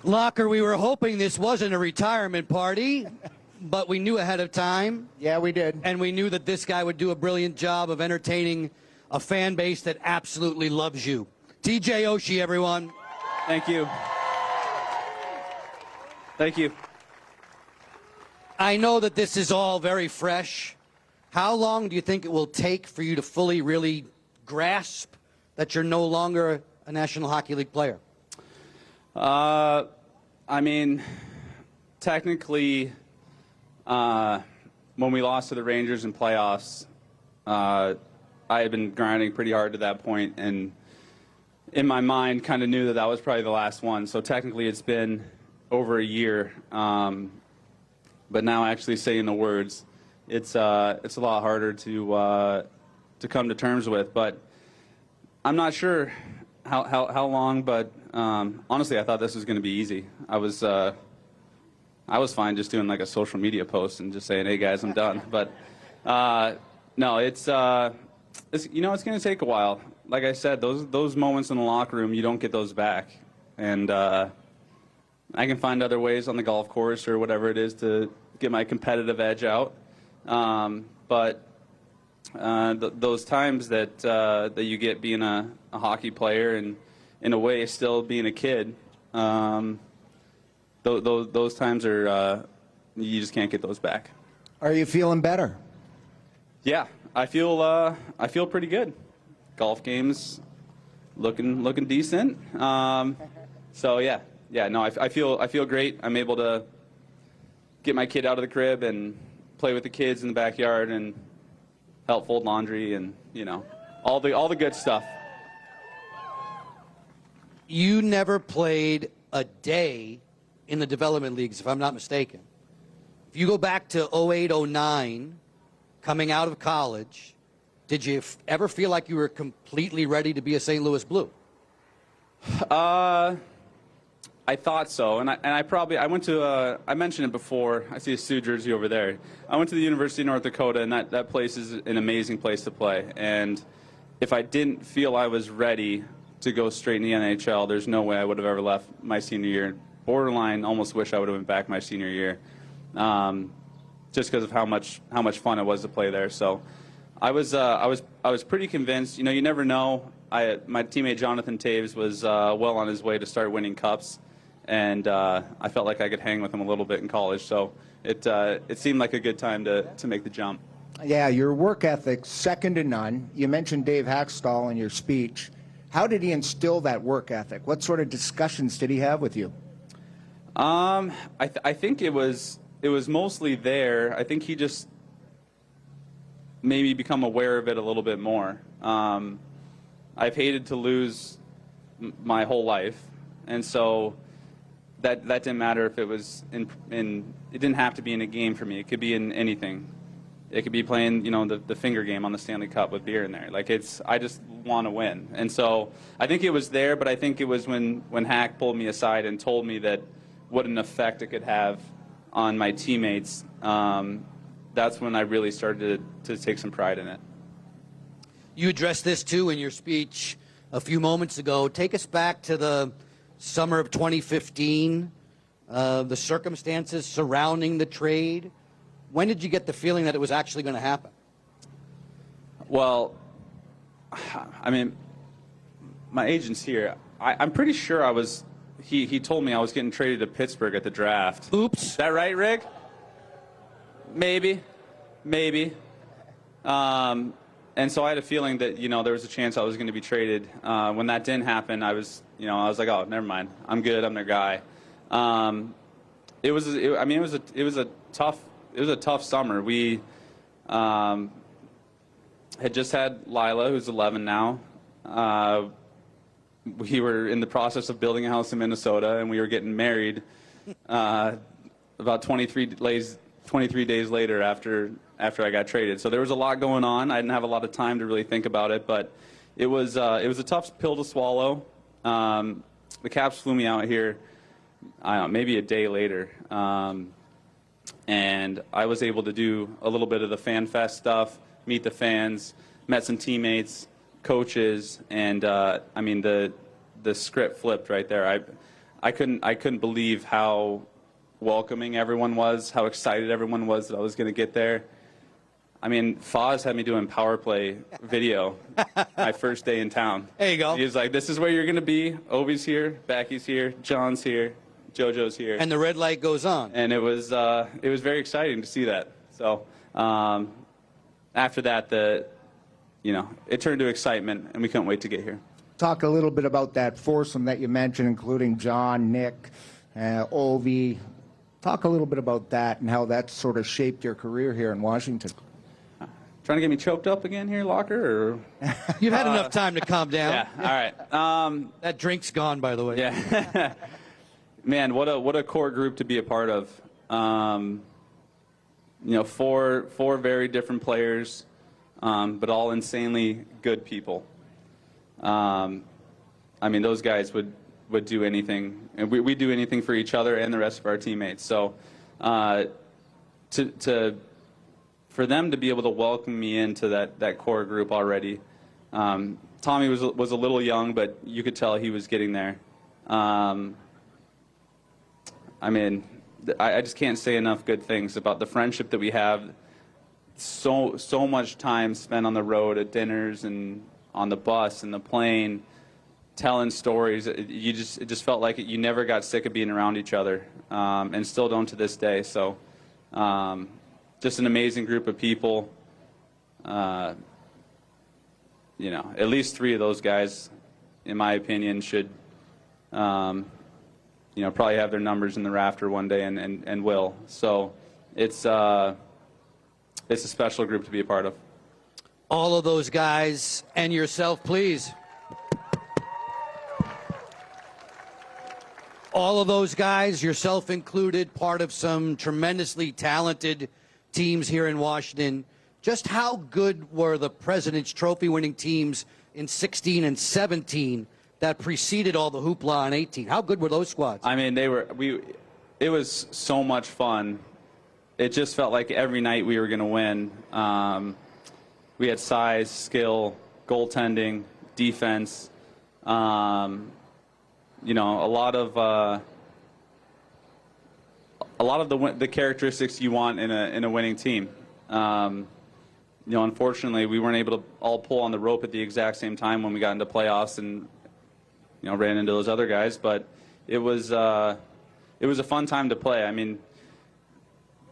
Locker, we were hoping this wasn't a retirement party, but we knew ahead of time. Yeah, we did. And we knew that this guy would do a brilliant job of entertaining a fan base that absolutely loves you. T.J. Oshie, everyone. Thank you. Thank you. I know that this is all very fresh. How long do you think it will take for you to fully, really grasp that you're no longer a National Hockey League player? I mean, technically, when we lost to the Rangers in playoffs, I had been grinding pretty hard to that point, and in my mind, kind of knew that that was probably the last one. So technically, it's been over a year. But now, actually saying the words, it's a lot harder to come to terms with. But I'm not sure how long. But honestly, I thought this was going to be easy. I was fine just doing like a social media post and just saying, "Hey guys, I'm done." But no, it's going to take a while. Like I said, those moments in the locker room, you don't get those back. And I can find other ways on the golf course or whatever it is to get my competitive edge out. But those times that you get being a hockey player and in a way still being a kid, those times are you just can't get those back. Are you feeling better? Yeah, I feel pretty good. Golf games looking decent. So yeah, no, I feel great. I'm able to get my kid out of the crib and play with the kids in the backyard and help fold laundry and all the good stuff. You never played a day in the development leagues, if I'm not mistaken. If you go back to 08, 09, coming out of college, did you ever feel like you were completely ready to be a St. Louis Blue? I thought so, and I went to I mentioned it before. I see a Sioux jersey over there. I went to the University of North Dakota, and that place is an amazing place to play. And if I didn't feel I was ready to go straight in the NHL, there's no way I would have ever left my senior year. Borderline, almost wish I would have went back my senior year, just because of how much fun it was to play there. So I was pretty convinced. You never know. My teammate Jonathan Taves was well on his way to start winning cups, and I felt like I could hang with him a little bit in college. So it seemed like a good time to make the jump. Yeah, your work ethic, second to none. You mentioned Dave Haxtell in your speech. How did he instill that work ethic? What sort of discussions did he have with you? I think it was mostly there. I think he just maybe become aware of it a little bit more. I've hated to lose my whole life, and so that didn't matter if it was it didn't have to be in a game for me. It could be in anything. It could be playing, the finger game on the Stanley Cup with beer in there. Like I just want to win, and so I think it was there. But I think it was when Hack pulled me aside and told me that what an effect it could have on my teammates. That's when I really started to take some pride in it. You addressed this, too, in your speech a few moments ago. Take us back to the summer of 2015, the circumstances surrounding the trade. When did you get the feeling that it was actually going to happen? Well, I mean, my agent's here. I'm pretty sure he told me I was getting traded to Pittsburgh at the draft. Oops. Is that right, Rick? Maybe. And so I had a feeling that, there was a chance I was going to be traded. When that didn't happen, I was like, oh, never mind. I'm good. I'm their guy. It was a tough summer. We had just had Lila, who's 11 now. We were in the process of building a house in Minnesota, and we were getting married about 23 days later after I got traded. So there was a lot going on. I didn't have a lot of time to really think about it, but it was a tough pill to swallow. The Caps flew me out here, I don't know, maybe a day later, and I was able to do a little bit of the Fan Fest stuff, meet the fans, met some teammates, coaches, and the script flipped right there. I couldn't believe how welcoming everyone was, how excited everyone was that I was going to get there. I mean, Foz had me doing power play video my first day in town. There you go. He was like, "This is where you're going to be. Ovi's here, Backy's here, John's here, JoJo's here." And the red light goes on. And it was very exciting to see that. So after that, it turned to excitement, and we couldn't wait to get here. Talk a little bit about that foursome that you mentioned, including John, Nick, Ovi. Talk a little bit about that and how that sort of shaped your career here in Washington. Trying to get me choked up again here, Locker? Or? You've had enough time to calm down. Yeah, all right. That drink's gone, by the way. Yeah. Man, what a core group to be a part of. Four very different players, but all insanely good people. I mean, those guys would do anything, and we do anything for each other and the rest of our teammates. So, for them to be able to welcome me into that core group already. Tommy was a little young, but you could tell he was getting there. I mean, I just can't say enough good things about the friendship that we have. So much time spent on the road at dinners and on the bus and the plane, telling stories. It just felt like you never got sick of being around each other, and still don't to this day. So. Just an amazing group of people. At least three of those guys, in my opinion, should, probably have their numbers in the rafter one day and will. So it's a special group to be a part of. All of those guys and yourself, please. All of those guys, yourself included, part of some tremendously talented teams here in Washington. Just how good were the President's Trophy winning teams in 16 and 17 that preceded all the hoopla in 18? How good were those squads? I mean, it was so much fun. It just felt like every night we were going to win. We had size, skill, goaltending, defense, a lot of the characteristics you want in a winning team. Unfortunately, we weren't able to all pull on the rope at the exact same time when we got into playoffs and ran into those other guys. But it was a fun time to play. I mean,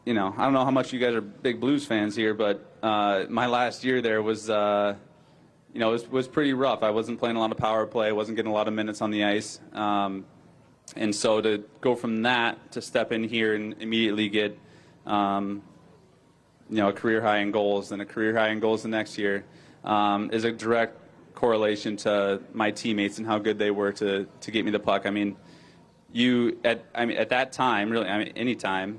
I don't know how much you guys are big Blues fans here, but my last year there was was pretty rough. I wasn't playing a lot of power play. I wasn't getting a lot of minutes on the ice. And so to go from that to step in here and immediately get, a career high in goals and a career high in goals the next year is a direct correlation to my teammates and how good they were to get me the puck. I mean, at that time, really, any time,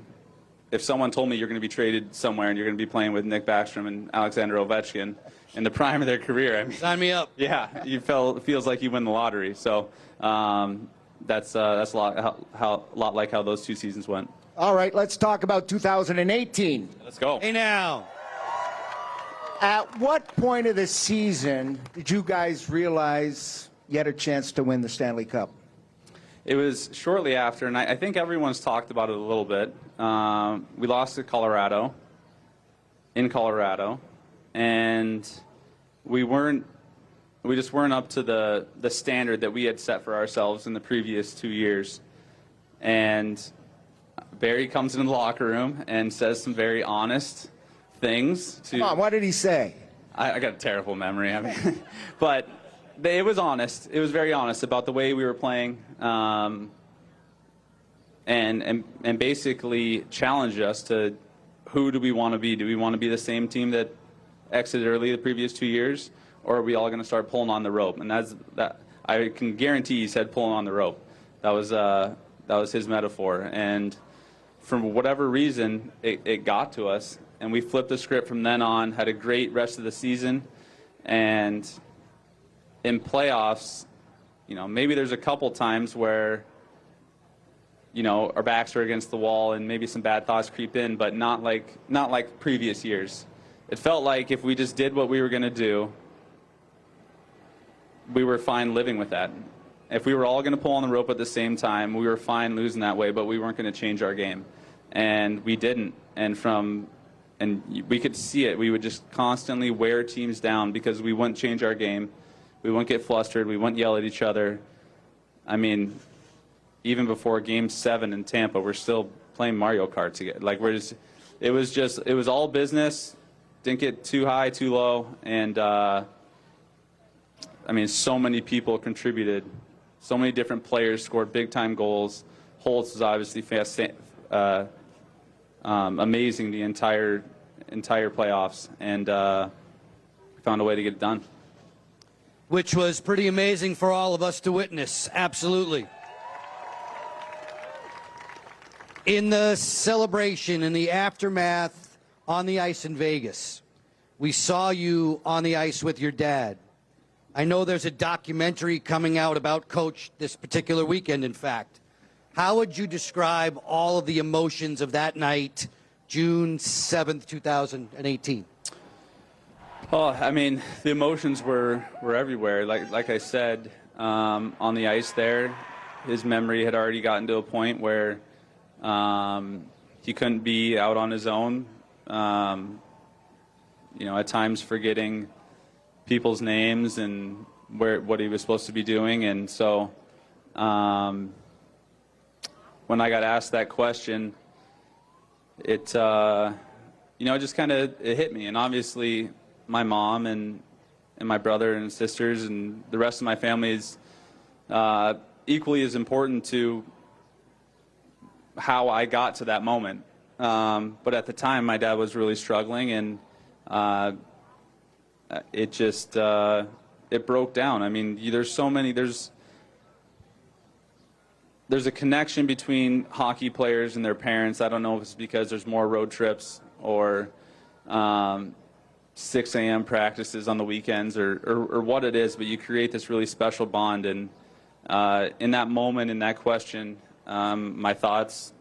if someone told me you're going to be traded somewhere and you're going to be playing with Nick Backstrom and Alexander Ovechkin in the prime of their career, sign me up. Yeah, it feels like you win the lottery. So. That's a lot like how those two seasons went. All right, let's talk about 2018. Let's go. Hey, now. At what point of the season did you guys realize you had a chance to win the Stanley Cup? It was shortly after, and I think everyone's talked about it a little bit. We lost to Colorado, in Colorado, and we just weren't up to the standard that we had set for ourselves in the previous 2 years. And Barry comes into the locker room and says some very honest things. Come on, what did he say? I got a terrible memory. But it was honest. It was very honest about the way we were playing, and basically challenged us to who do we want to be? Do we want to be the same team that exited early the previous 2 years? Or are we all going to start pulling on the rope? And that I can guarantee he said pulling on the rope. That was his metaphor. And for whatever reason, it got to us. And we flipped the script from then on, had a great rest of the season. And in playoffs, maybe there's a couple times where, our backs are against the wall and maybe some bad thoughts creep in, but not like previous years. It felt like if we just did what we were going to do, we were fine living with that. if we were all going to pull on the rope at the same time, we were fine losing that way, but we weren't going to change our game. And we didn't. And we could see it. We would just constantly wear teams down because we wouldn't change our game. We wouldn't get flustered. We wouldn't yell at each other. I mean, even before Game 7 in Tampa, we're still playing Mario Kart together. Like, it was all business. Didn't get too high, too low. And, I mean, so many people contributed. So many different players scored big-time goals. Holtz was obviously amazing the entire playoffs, and found a way to get it done. Which was pretty amazing for all of us to witness. Absolutely. In the celebration, in the aftermath on the ice in Vegas, we saw you on the ice with your dad. I know there's a documentary coming out about Coach this particular weekend, in fact. How would you describe all of the emotions of that night, June 7th, 2018? Oh, I mean, the emotions were everywhere. Like I said, on the ice there, his memory had already gotten to a point where he couldn't be out on his own. At times forgetting people's names and what he was supposed to be doing. And so when I got asked that question, it just kind of hit me. And obviously my mom and my brother and sisters and the rest of my family is equally as important to how I got to that moment. But at the time, my dad was really struggling, and it just it broke down. I mean, there's a connection between hockey players and their parents. I don't know if it's because there's more road trips or 6 a.m. practices on the weekends or what it is, but you create this really special bond. And in that moment, in that question, my thoughts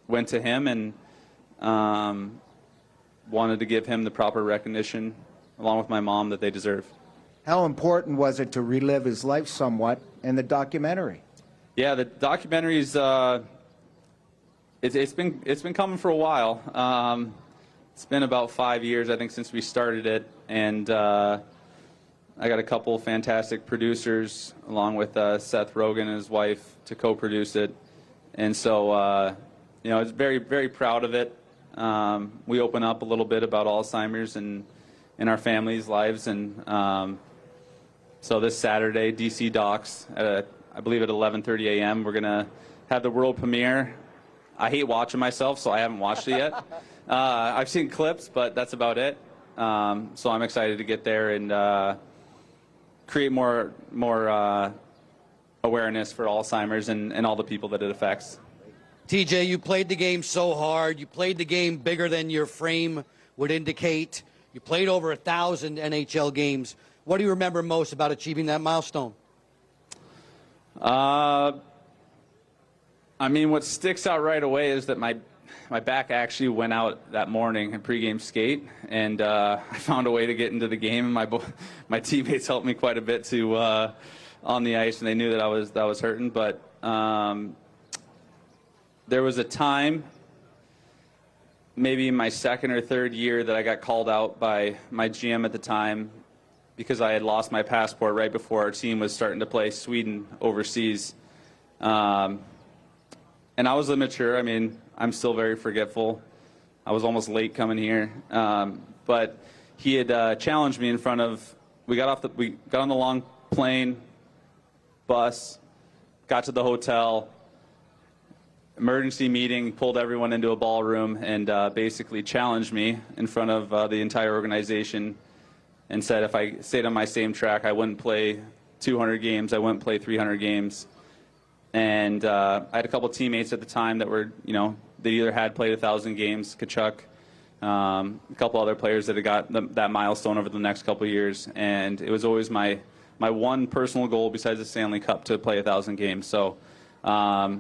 went to him and wanted to give him the proper recognition, along with my mom, that they deserve. How important was it to relive his life somewhat in the documentary? Yeah, the documentary's it's been coming for a while. It's been about 5 years, I think, since we started it, and I got a couple fantastic producers, along with Seth Rogen and his wife, to co-produce it, and so I was very, very proud of it. We open up a little bit about Alzheimer's and in our families' lives, and so this Saturday, D.C. Docs, I believe at 11:30 a.m., we're going to have the world premiere. I hate watching myself, so I haven't watched it yet. I've seen clips, but that's about it. So I'm excited to get there and create more awareness for Alzheimer's and all the people that it affects. TJ, you played the game so hard. You played the game bigger than your frame would indicate. You played over 1,000 NHL games. What do you remember most about achieving that milestone? I mean, what sticks out right away is that my back actually went out that morning in pregame skate, and I found a way to get into the game. And my teammates helped me quite a bit to on the ice, and they knew that I was hurting. But there was a time, maybe in my second or third year, that I got called out by my GM at the time because I had lost my passport right before our team was starting to play Sweden overseas. And I was immature. I mean, I'm still very forgetful. I was almost late coming here. But he had challenged me in front of, we got on the long plane, bus, got to the hotel, emergency meeting, pulled everyone into a ballroom, and basically challenged me in front of the entire organization and said if I stayed on my same track, I wouldn't play 200 games, I wouldn't play 300 games. And I had a couple teammates at the time that were, they either had played 1,000 games, Kachuk, a couple other players that had got that milestone over the next couple of years. And it was always my one personal goal besides the Stanley Cup to play 1,000 games. So I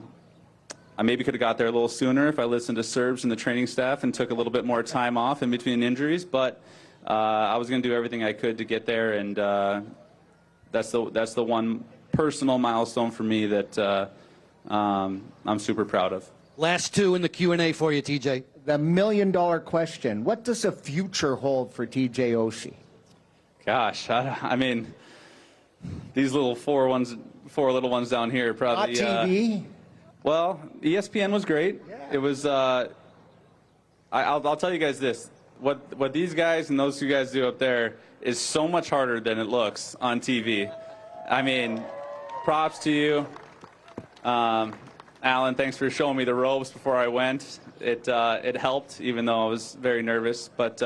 maybe could have got there a little sooner if I listened to Serbs and the training staff and took a little bit more time off in between injuries. But I was going to do everything I could to get there, and that's the one personal milestone for me that I'm super proud of. Last two in the Q&A for you, TJ. The million-dollar question. What does the future hold for T.J. Oshie? Gosh, I mean, these four little ones down here probably. Not TV? Well, ESPN was great. Yeah. It was. I'll tell you guys this: what these guys and those two guys do up there is so much harder than it looks on TV. I mean, props to you, Alan. Thanks for showing me the ropes before I went. It helped, even though I was very nervous. But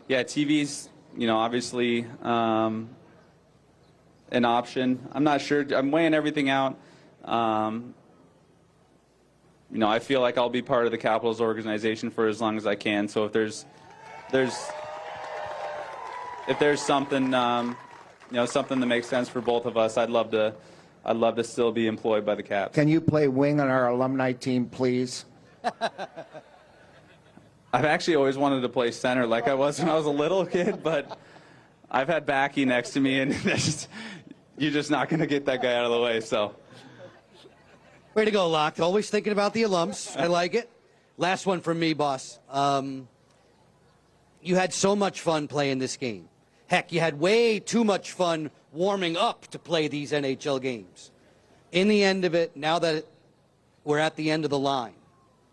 yeah, TV's obviously an option. I'm not sure. I'm weighing everything out. I feel like I'll be part of the Capitals organization for as long as I can. So if there's something something that makes sense for both of us, I'd love to still be employed by the Caps. Can you play wing on our alumni team, please? I've actually always wanted to play center like I was when I was a little kid, but I've had Backy next to me, and you're just not going to get that guy out of the way. So. Way to go, Locke. Always thinking about the alums. I like it. Last one from me, boss. You had so much fun playing this game. Heck, you had way too much fun warming up to play these NHL games. In the end of it, now that we're at the end of the line,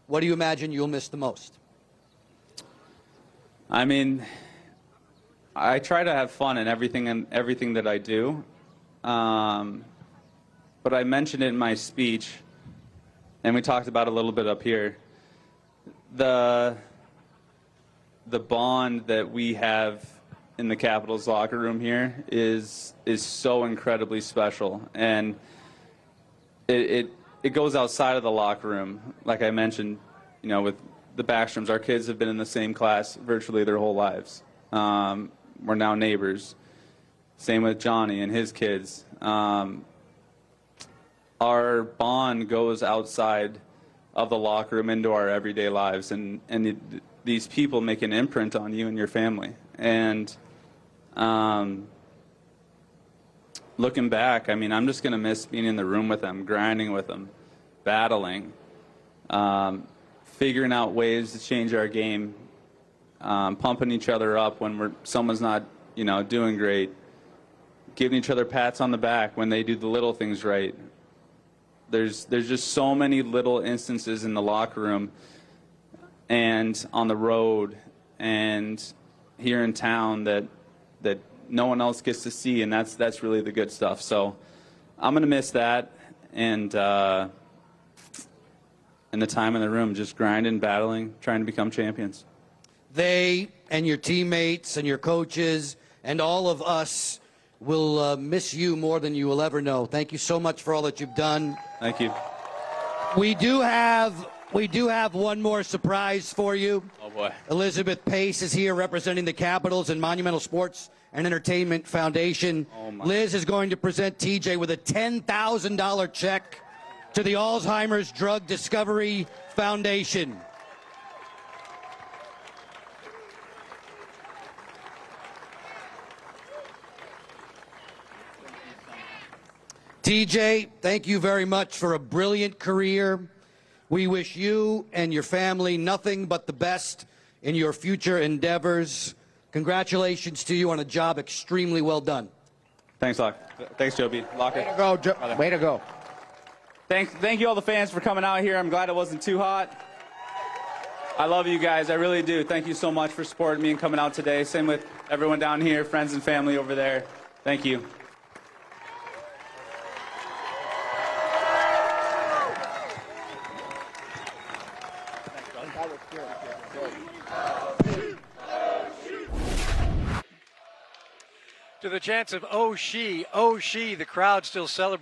what do you imagine you'll miss the most? I mean, I try to have fun in everything that I do. But I mentioned it in my speech, and we talked about it a little bit up here. The bond that we have in the Capitals locker room here is so incredibly special, and it goes outside of the locker room. Like I mentioned, with the Backstroms, our kids have been in the same class virtually their whole lives. We're now neighbors. Same with Johnny and his kids. Our bond goes outside of the locker room into our everyday lives, and these people make an imprint on you and your family. And looking back, I mean, I'm just going to miss being in the room with them, grinding with them, battling, figuring out ways to change our game, pumping each other up when someone's not, doing great, giving each other pats on the back when they do the little things right. There's just so many little instances in the locker room and on the road and here in town that no one else gets to see, and that's really the good stuff. So I'm gonna miss that, and the time in the room, just grinding, battling, trying to become champions. They and your teammates and your coaches and all of us will miss you more than you will ever know. Thank you so much for all that you've done. Thank you. We do have one more surprise for you. Oh boy. Elizabeth Pace is here representing the Capitals and Monumental Sports and Entertainment Foundation. Oh my. Liz is going to present TJ with a $10,000 check to the Alzheimer's Drug Discovery Foundation. TJ, thank you very much for a brilliant career. We wish you and your family nothing but the best in your future endeavors. Congratulations to you on a job extremely well done. Thanks, Locke. Thanks, Joby. Locker. Way to go, Joe. Way to go. Thank you all the fans for coming out here. I'm glad it wasn't too hot. I love you guys. I really do. Thank you so much for supporting me and coming out today. Same with everyone down here, friends and family over there. Thank you. To the chants of Oshie, Oshie, the crowd still celebrating.